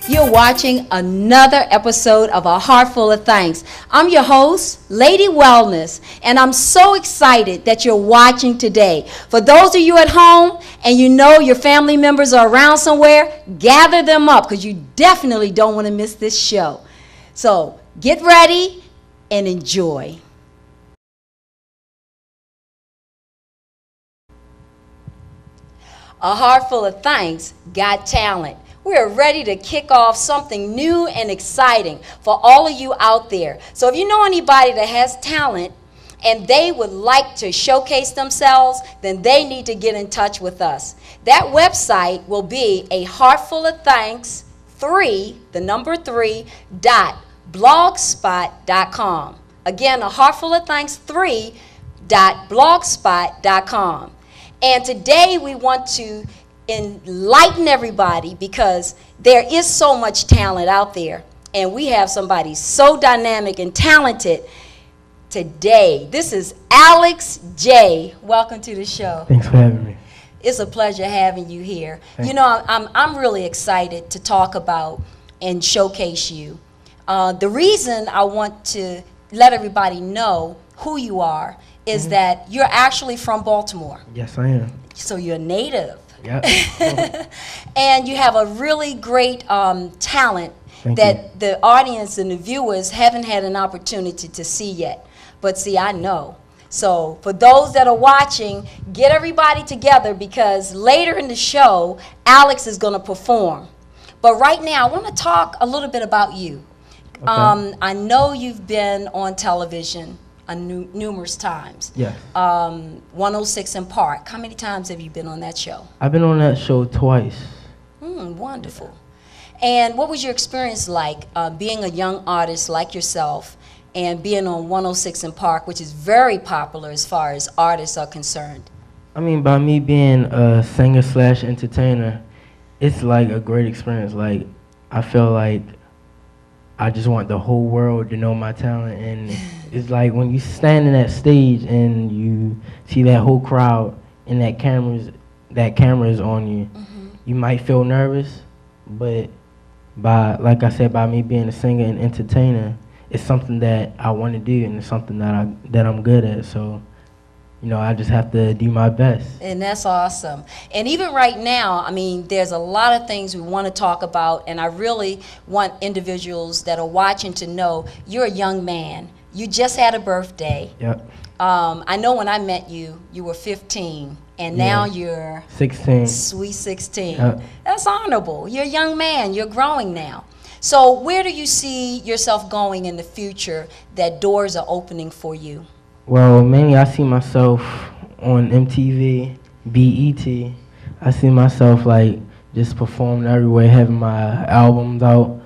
You're watching another episode of A Heart Full of Thanks. I'm your host, Lady Wellness, and I'm so excited that you're watching today. For those of you at home and you know your family members are around somewhere, gather them up because you definitely don't want to miss this show. So get ready and enjoy. A Heart Full of Thanks got talent. We are ready to kick off something new and exciting for all of you out there. So if you know anybody that has talent and they would like to showcase themselves, then they need to get in touch with us. That website will be a heartful of thanks 3, the number 3, .blogspot.com. Again, a heartful of thanks 3, .blogspot.com. And today we want to enlighten everybody because there is so much talent out there, and we have somebody so dynamic and talented today. This is Alex J. Welcome to the show. Thanks for having me. It's a pleasure having you here. Thanks. You know, I'm really excited to talk about and showcase you. The reason I want to let everybody know who you are is that you're actually from Baltimore. Yes, I am. So you're native. Yep. And you have a really great talent that the audience and the viewers haven't had an opportunity to see yet. But see, I know. So for those that are watching, get everybody together because later in the show, Alex is going to perform. But right now, I want to talk a little bit about you. Okay. I know you've been on television numerous times. Yes. 106 in Park. How many times have you been on that show? I've been on that show twice. Wonderful. And what was your experience like being a young artist like yourself and being on 106 in Park, which is very popular as far as artists are concerned? I mean, by me being a singer/entertainer, it's like a great experience. Like, I feel like I just want the whole world to know my talent, and it's like when you stand in that stage and you see that whole crowd and that camera is on you, you might feel nervous, but like I said, by me being a singer and entertainer, it's something that I want to do, and it's something that I'm good at. So, you know, I just have to do my best. And that's awesome. And even right now, I mean, there's a lot of things we want to talk about, and I really want individuals that are watching to know you're a young man. You just had a birthday. Yep. I know when I met you, you were 15, and now you're 16. Sweet 16. Yep. That's honorable. You're a young man. You're growing now. So where do you see yourself going in the future that doors are opening for you? Well, mainly I see myself on MTV, BET. I see myself like just performing everywhere, having my albums out,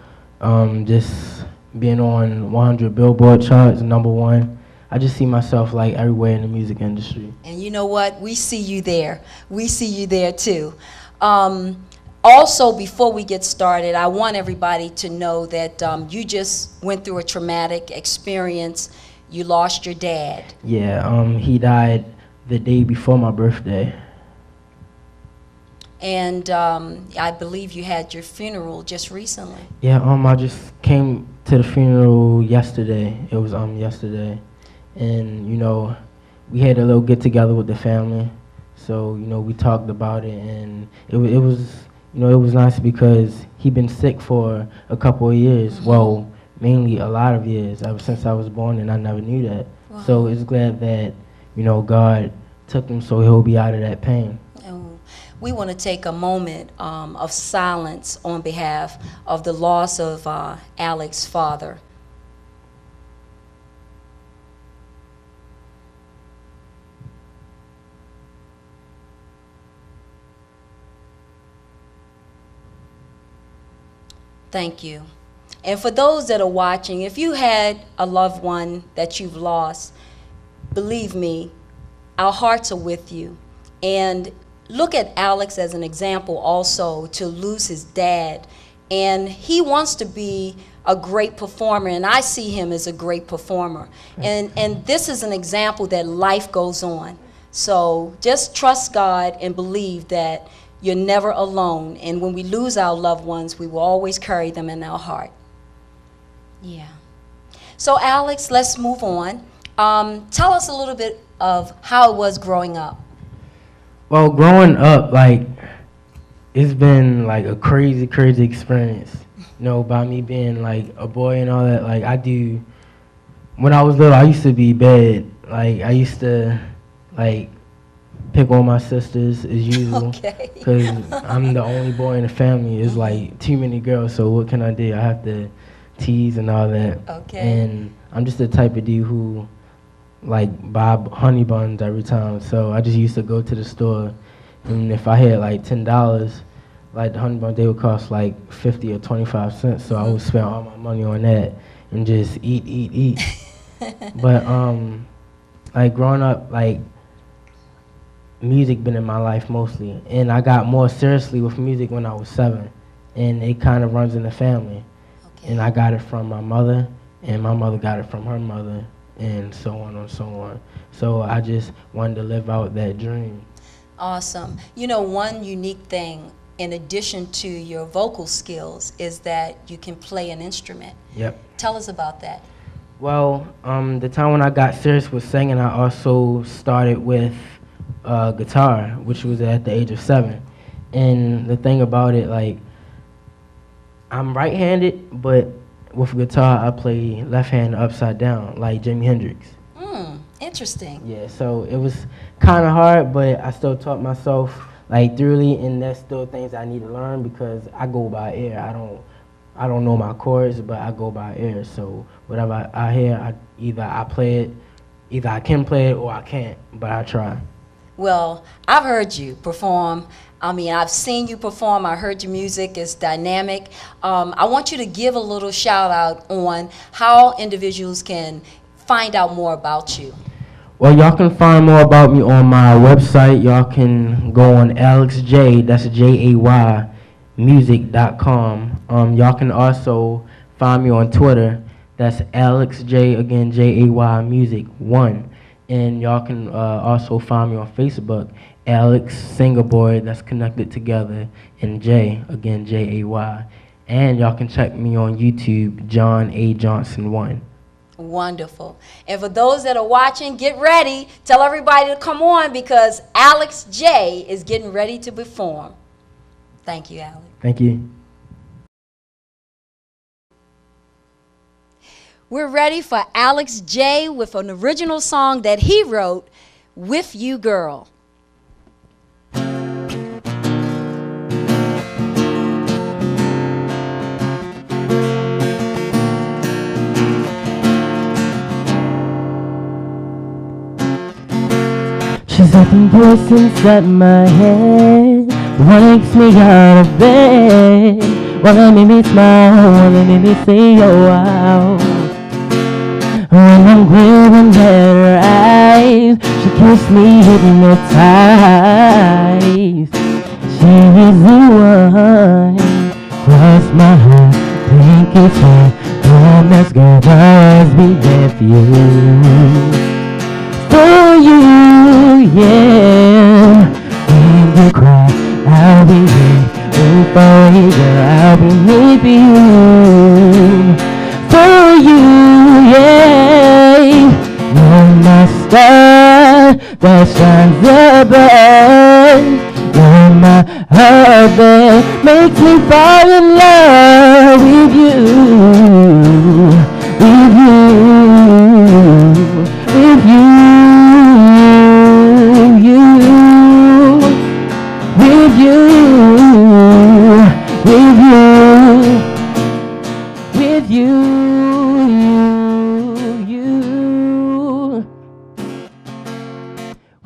just being on 100 Billboard charts, #1. I just see myself like everywhere in the music industry. And you know what? We see you there. We see you there too. Also, before we get started, I want everybody to know that you just went through a traumatic experience. You lost your dad. Yeah, he died the day before my birthday. And I believe you had your funeral just recently. Yeah, I just came to the funeral yesterday. It was yesterday, and you know, we had a little get together with the family. So you know, we talked about it, and it was you know, it was nice because he'd been sick for a couple of years. Well, mainly a lot of years, ever since I was born, and I never knew that. Wow. So it's glad that, you know, God took him so he'll be out of that pain. And we want to take a moment of silence on behalf of the loss of Alex's father. Thank you. And for those that are watching, if you had a loved one that you've lost, believe me, our hearts are with you. And look at Alex as an example also to lose his dad. And he wants to be a great performer, and I see him as a great performer. And this is an example that life goes on. So just trust God and believe that you're never alone. And when we lose our loved ones, we will always carry them in our heart. Yeah. So Alex, let's move on. Tell us a little bit of how it was growing up. Well, growing up, like, it's been like a crazy, crazy experience. You know, by me being like a boy and all that. Like, when I was little, I used to be bad. Like, I used to, like, pick on my sisters as usual. Okay. Because I'm the only boy in the family. It's like too many girls, so what can I do? I have to tease and all that. Okay. And I'm just the type of dude who, like, buy honey buns every time. So I just used to go to the store, and if I had like $10, like the honey buns, they would cost like 50 or 25 cents. So I would spend all my money on that and just eat. But like growing up, like, music been in my life mostly, and I got more seriously with music when I was 7, and it kind of runs in the family. Okay. And I got it from my mother, and my mother got it from her mother, and so on and so on. So I just wanted to live out that dream. Awesome. You know, one unique thing in addition to your vocal skills is that you can play an instrument. Yep. Tell us about that. Well, the time when I got serious with singing, I also started with guitar, which was at the age of 7. And the thing about it, like, I'm right-handed, but with guitar, I play left-handed upside down, like Jimi Hendrix. Interesting. Yeah, so it was kind of hard, but I still taught myself, like, thoroughly, and that's still things I need to learn because I go by ear. I don't know my chords, but I go by ear. So whatever I hear, either I play it, either I can play it or I can't, but I try. Well, I've heard you perform. I mean, I've seen you perform. I heard your music is dynamic. I want you to give a little shout out on how individuals can find out more about you. Well, y'all can find more about me on my website. Y'all can go on AlexJ, that's Jay, music.com. Y'all can also find me on Twitter. That's AlexJ, again, Jay, music 1. And y'all can also find me on Facebook, Alex Singer Boy, that's connected together, and Jay, again, Jay. And y'all can check me on YouTube, John A. Johnson 1. Wonderful. And for those that are watching, get ready. Tell everybody to come on because Alex J is getting ready to perform. Thank you, Alex. Thank you. We're ready for Alex J with an original song that he wrote, With You Girl. She's like the voice inside my head, wakes me out of bed, wanna make me smile, wanna make me say oh wow. When I'm gripping at her eyes, she keeps me hypnotized. She is the one, cross my heart, think it's her. Come, let's go, always be there for you. For you, yeah. When you cry, I'll be here. Oh, for you, girl, I'll be here for you. For you, yeah. You're my star that shines above. You're my heart that makes me fall in love with you. With you. With you. With you,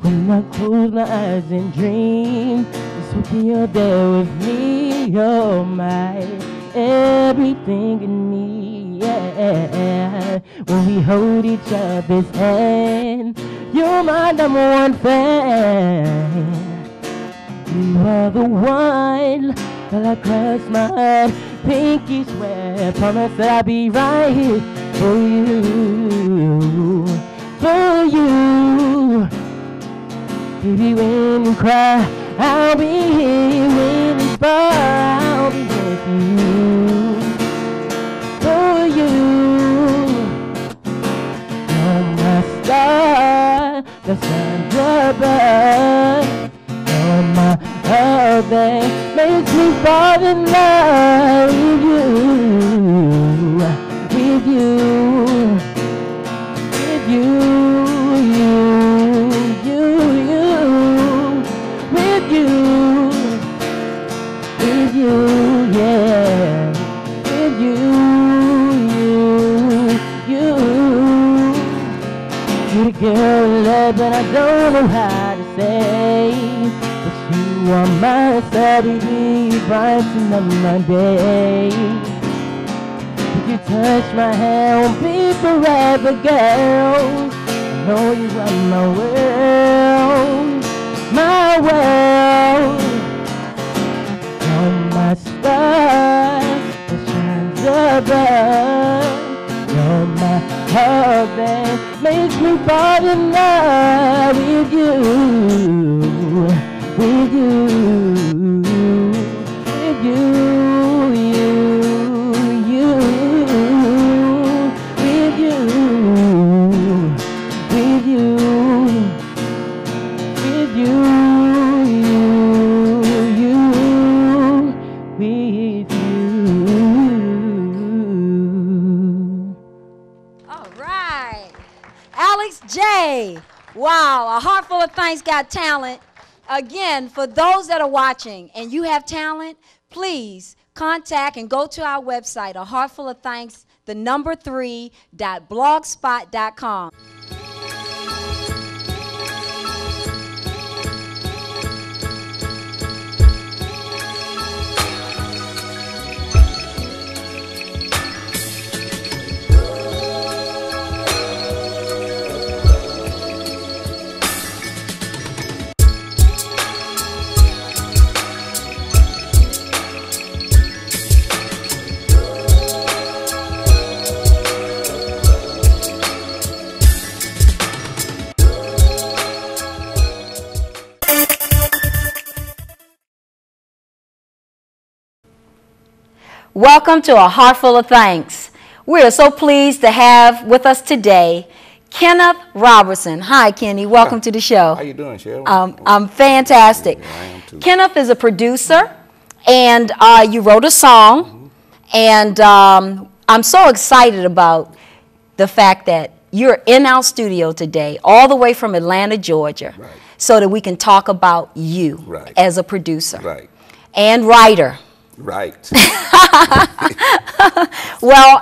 when I close my eyes and dream, just hoping you're there with me, you're my everything. everything in me, yeah. When we hold each other's hand, you're my #1 fan. You are the one till I cross my heart. Pinky swear, promise that I'll be right here for you, for you. Baby, when you cry, I'll be here. When it's far, I'll be with you, for you. You're my star that shines above. You're my heart that makes me fall in love with you, with you, with you, with you, yeah, with you. You're the girl I love, but I don't know how to say. You are my Saturday, brighten up my day. If you touch my hand, won't be forever, girl. I know you are my world, my world. You're my star that shines above. You're my heart that makes me fall in love with you, with you, with you, with you, with you, with you, with you. All right. Alex J. Wow, A Heart Full of Thanks got talent. Again, for those that are watching and you have talent, please contact and go to our website, A Heart Full of Thanks, 3.blogspot.com. Welcome to A Heart Full of Thanks. We are so pleased to have with us today Kenneth Robertson. Hi, Kenny. Welcome to the show. How you doing, Cheryl? I'm fantastic. Yeah, I am too. Kenneth is a producer, and you wrote a song, and I'm so excited about the fact that you're in our studio today, all the way from Atlanta, Georgia, Right. so that we can talk about you Right. as a producer Right. and writer. Right. Well,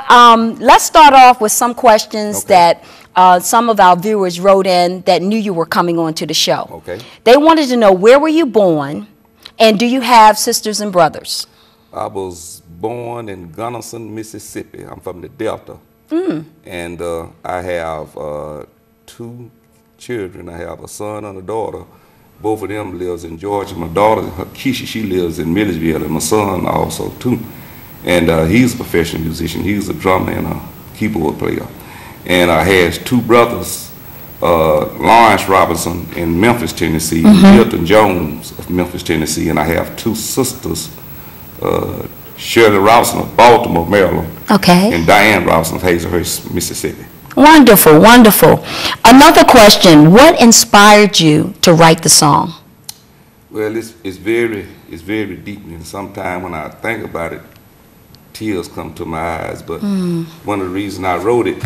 let's start off with some questions Okay. that some of our viewers wrote in that knew you were coming on to the show. Okay. They wanted to know, where were you born, and do you have sisters and brothers? I was born in Gunnison, Mississippi. I'm from the Delta. And I have 2 children. I have a son and a daughter. Both of them lives in Georgia. My daughter, Keisha, she lives in Milledgeville, and my son also too. And he's a professional musician. He's a drummer and a keyboard player. And I has 2 brothers, Lawrence Robinson in Memphis, Tennessee, and Milton Jones of Memphis, Tennessee. And I have 2 sisters, Shirley Robinson of Baltimore, Maryland, Okay. and Diane Robinson of Hazelhurst, Mississippi. Wonderful, wonderful. Another question, what inspired you to write the song? Well, it's very deep, and sometimes when I think about it, tears come to my eyes. But one of the reasons I wrote it,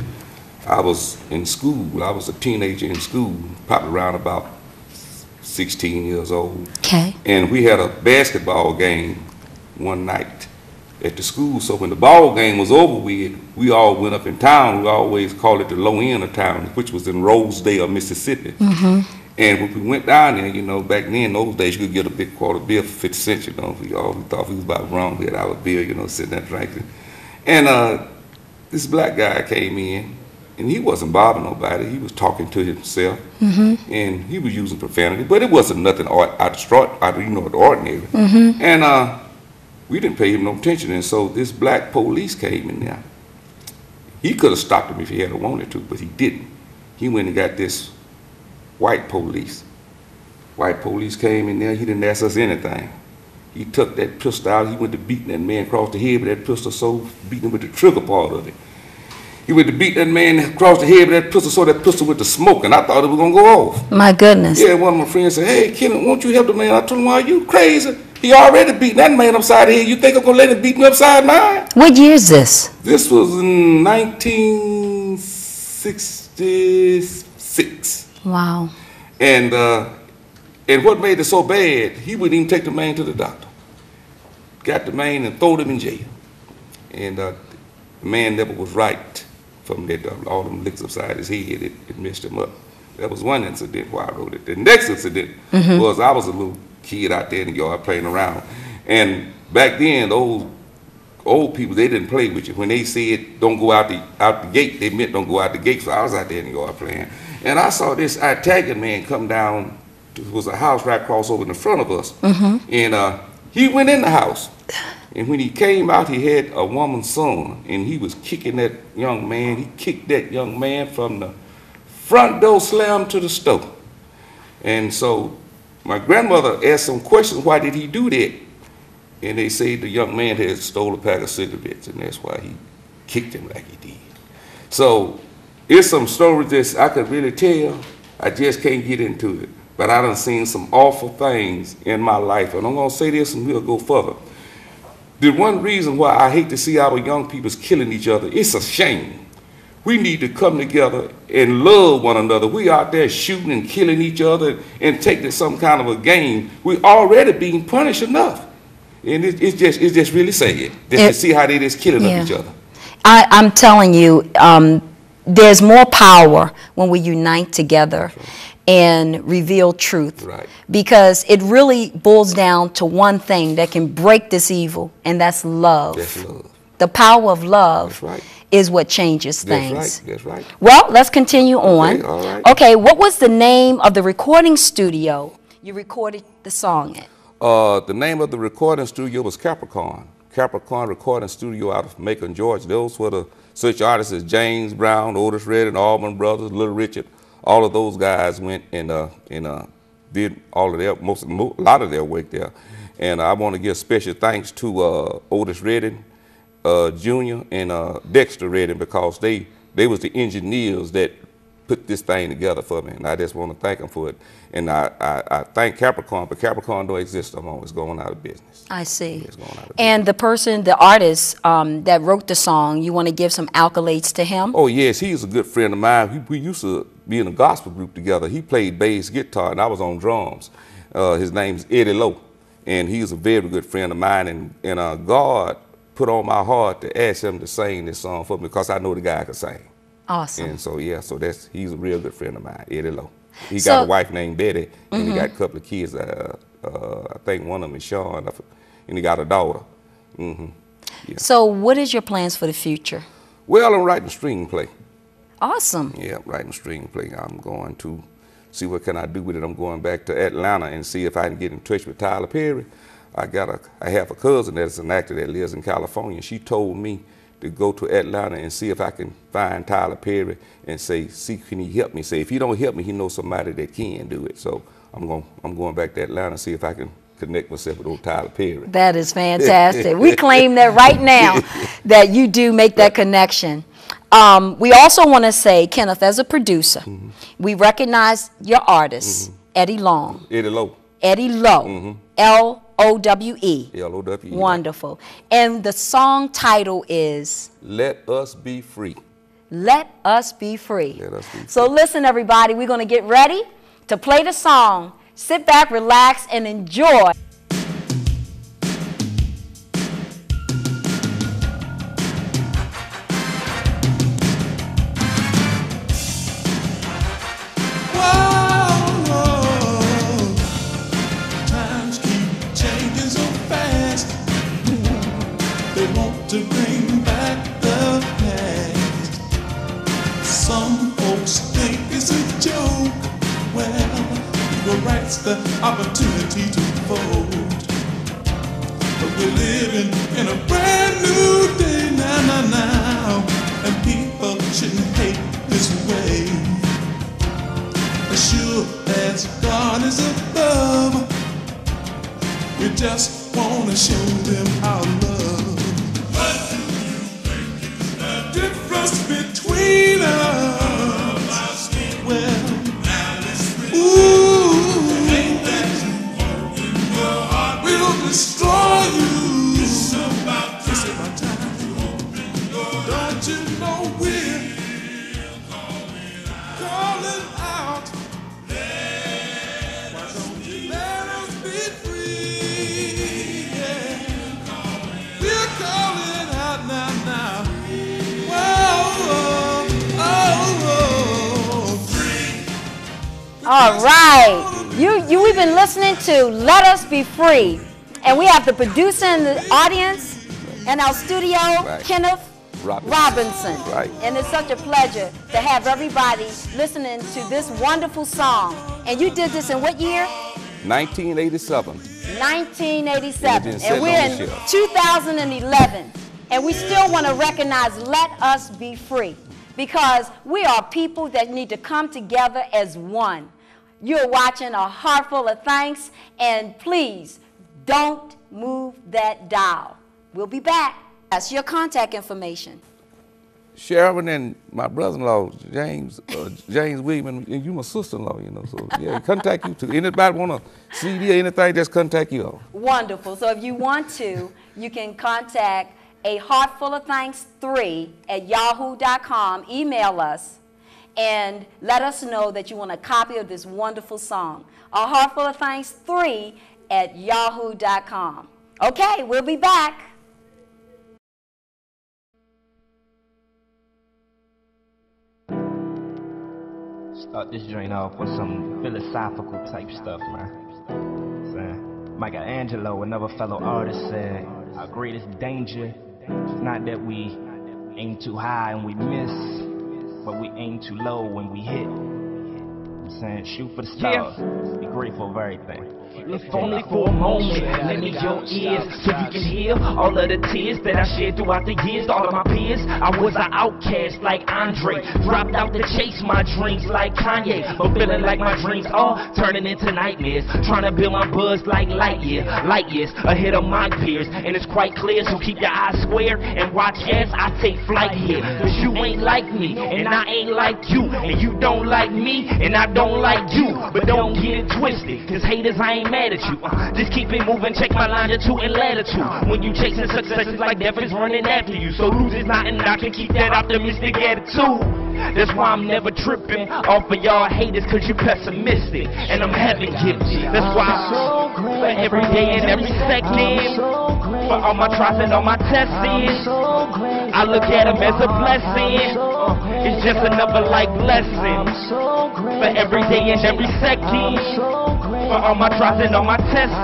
I was in school. I was a teenager in school, probably around about 16 years old. Okay. And we had a basketball game one night at the school. So when the ball game was over with, we all went up in town. We always called it the low end of town, which was in Rosedale, Mississippi. And when we went down there, you know, back then, those days, you could get a big quarter beer for 50 cents, you know. We thought we was about wrong. We had our beer, you know, sitting there drinking. And this black guy came in, and he wasn't bothering nobody. He was talking to himself, and he was using profanity, but it wasn't nothing out of the ordinary. And we didn't pay him no attention, and so this black police came in there. He could have stopped him if he had wanted to, but he didn't. He went and got this white police. White police came in there. He didn't ask us anything. He took that pistol out. He went to beating that man across the head with that pistol, so beating him with the trigger part of it. He went to beat that man across the head with that pistol, so that pistol went to smoke, and I thought it was going to go off. My goodness. Yeah, one of my friends said, "Hey, Kenneth, won't you help the man?" I told him, "Are you crazy? He already beat that man upside the head. You think I'm going to let him beat me upside mine?" What year is this? This was in 1966. Wow. And what made it so bad, he wouldn't even take the man to the doctor. Got the man and threw him in jail. And the man never was right from that, all them licks upside his head. It messed him up. That was one incident why I wrote it. The next incident was I was a little kid out there in the yard playing around. And back then, those old people, they didn't play with you. When they said don't go out the gate, they meant don't go out the gate. So I was out there in the yard playing. And I saw this Italian man come down. It was a house right across over in the front of us. And he went in the house. And when he came out, he had a woman's son. And he was kicking that young man. He kicked that young man from the front door, slammed to the stove. And so my grandmother asked some questions, why did he do that? And they say the young man had stole a pack of cigarettes, and that's why he kicked him like he did. So it's some stories that I could really tell. I just can't get into it. But I done seen some awful things in my life. And I'm going to say this and we'll go further. The one reason why I hate to see our young people killing each other, it's a shame. We need to come together and love one another. We out there shooting and killing each other and taking some kind of a game. We already being punished enough. And it's just really sad to see how they just killing each other. I'm telling you, there's more power when we unite together and reveal truth. Because it really boils down to one thing that can break this evil, and that's love. That's love. The power of love is what changes things. That's right. Well, let's continue on. Okay, all right. Okay, what was the name of the recording studio you recorded the song at? The name of the recording studio was Capricorn. Capricorn Recording Studio out of Macon, Georgia. Those were the such artists as James Brown, Otis Redding, Allman Brothers, Little Richard. All of those guys went and did all of their a lot of their work there. And I want to give special thanks to Otis Redding, Jr. and Dexter Redding, because they was the engineers that put this thing together for me, and I just want to thank them for it. And I thank Capricorn, but Capricorn don't exist no more. It's going out of business. I see. It's going out of business. And the person, the artist that wrote the song, you want to give some accolades to him? Oh yes, he's a good friend of mine. We used to be in a gospel group together. He played bass guitar, and I was on drums. His name's Eddie Lowe, and he's a very good friend of mine. And God put on my heart to ask him to sing this song for me, because I know the guy could sing. Awesome. And so yeah, so he's a real good friend of mine, Eddie Lowe. He got a wife named Betty, and he got a couple of kids. I think one of them is Sean, and he got a daughter. Yeah. So what is your plans for the future? Well, I'm writing a screenplay. Awesome. Yeah, writing a screenplay. I'm going to see what can I do with it. I'm going back to Atlanta and see if I can get in touch with Tyler Perry. I have a cousin that's an actor that lives in California. She told me to go to Atlanta and see if I can find Tyler Perry and say, see, can he help me? Say, if he don't help me, he knows somebody that can do it. So I'm going back to Atlanta and see if I can connect myself with old Tyler Perry. That is fantastic. We claim that right now that you do make that connection. We also want to say, Kenneth, as a producer, we recognize your artist, Eddie Long. Eddie Lowe. Eddie Lowe. L-O-W-E. L-O-W-E. Wonderful. And the song title is? Let Us Be Free. Let Us Be Free. Let Us Be Free. So listen, everybody, we're going to get ready to play the song. Sit back, relax, and enjoy. To bring back gets the opportunity to fold. But we're living in a brand new day now, and people shouldn't hate this way. As sure as God is above, we just want to show them our love. What do you think is the difference between us? Well, ooh, ain't that in your heart will destroy you. It's about time. Don't you know we're calling out? Why don't you let us be free? Yeah. We're calling out now. Whoa, free. All right. We've been listening to Let Us Be Free. And we have the producer in the audience in our studio, right. Kenneth Robinson. Right. And it's such a pleasure to have everybody listening to this wonderful song. And you did this in what year? 1987. 1987. And we're in 2011. And we still want to recognize Let Us Be Free, because we are people that need to come together as one. You're watching A Heart Full of Thanks, and please don't move that dial. We'll be back. That's your contact information. Sharon and my brother-in-law, James William, and you my sister-in-law, you know, so yeah, contact you too. Anybody want a CD or anything, just contact you all. Wonderful. So if you want to, you can contact A Heart Full of Thanks 3@yahoo.com. Email us and let us know that you want a copy of this wonderful song. A Heart Full of Thanks 3@yahoo.com. Okay, we'll be back. Start this joint off with some philosophical type stuff, man. Michelangelo, another fellow artist, said, our greatest danger is not that we aim too high and we miss, but we aim too low when we hit. I'm saying, shoot for the stars. Yeah. Be grateful of everything. If only for a moment, lend me your ears so you can hear all of the tears that I shed throughout the years. All of my peers, I was an outcast like Andre, dropped out to chase my dreams like Kanye, but feeling like my dreams are turning into nightmares, trying to build my buzz like light years ahead of my peers. And it's quite clear, so keep your eyes square and watch as I take flight here, cause you ain't like me and I ain't like you, and you don't like me and I don't like you. But don't get it twisted, cause haters, I ain't mad at you. Just keep it moving, check my longitude and latitude. When you chasing success, it's like death is running after you. So lose is not, and I can keep that optimistic attitude. That's why I'm never tripping off of y'all haters, cause you're pessimistic and I'm heaven gifted. That's why I'm so for every day and every second, for all my tries and all my tests, I look at them as a blessing. It's just another life lesson. For every day and every second, for all my tries and all my tests,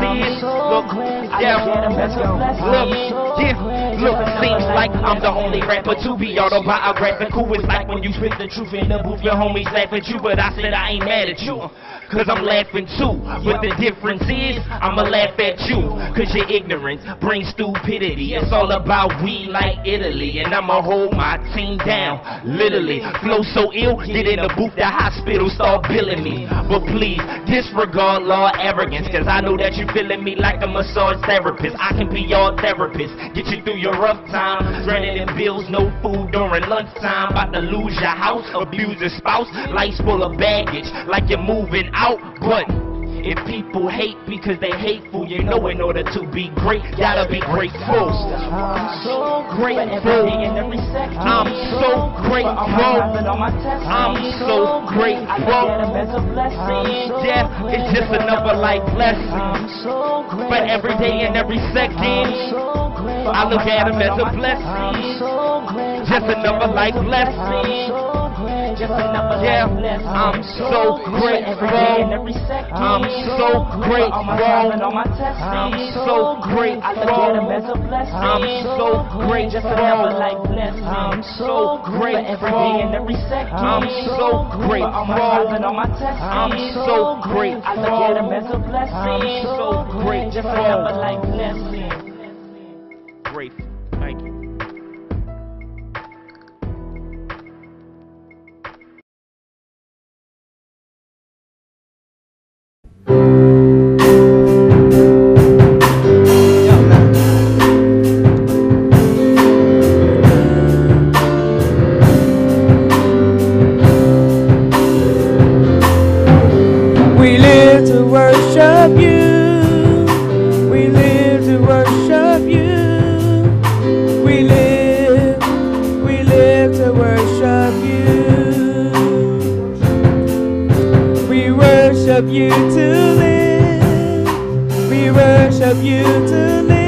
look, seems like I'm the only rapper to be autobiographical. It's like when you spit the truth in the booth, your homies laugh at you, but I said I ain't mad at you, cause I'm laughing too. But the difference is, I'ma laugh at you, cause your ignorance brings stupidity. It's all about we like Italy, and I'ma hold my team down, literally. Flow so ill, get in the booth, the hospital start billing me. But please, disregard law arrogance, cause I know that you feeling me like a massage therapist. I can be your therapist, get you through your rough time, drowning in bills, no food during lunchtime, about to lose your house, abuse your spouse, life's full of baggage, like you're moving out. But if people hate because they hateful, you know in order to be great, gotta be grateful. I'm so grateful. I'm so grateful. I'm so grateful. Yeah, it's just another life lesson. But every day and every second, I look at them as a blessing. Just another life lesson. Yeah, I'm so grateful. I'm so grateful. I'm so grateful. I'm so grateful. I'm so grateful. I'm so grateful. I'm so grateful. I'm so grateful. Grateful. Thank you. We live to worship you. We live to worship you. We live to worship you. We worship you to live. We worship you to live.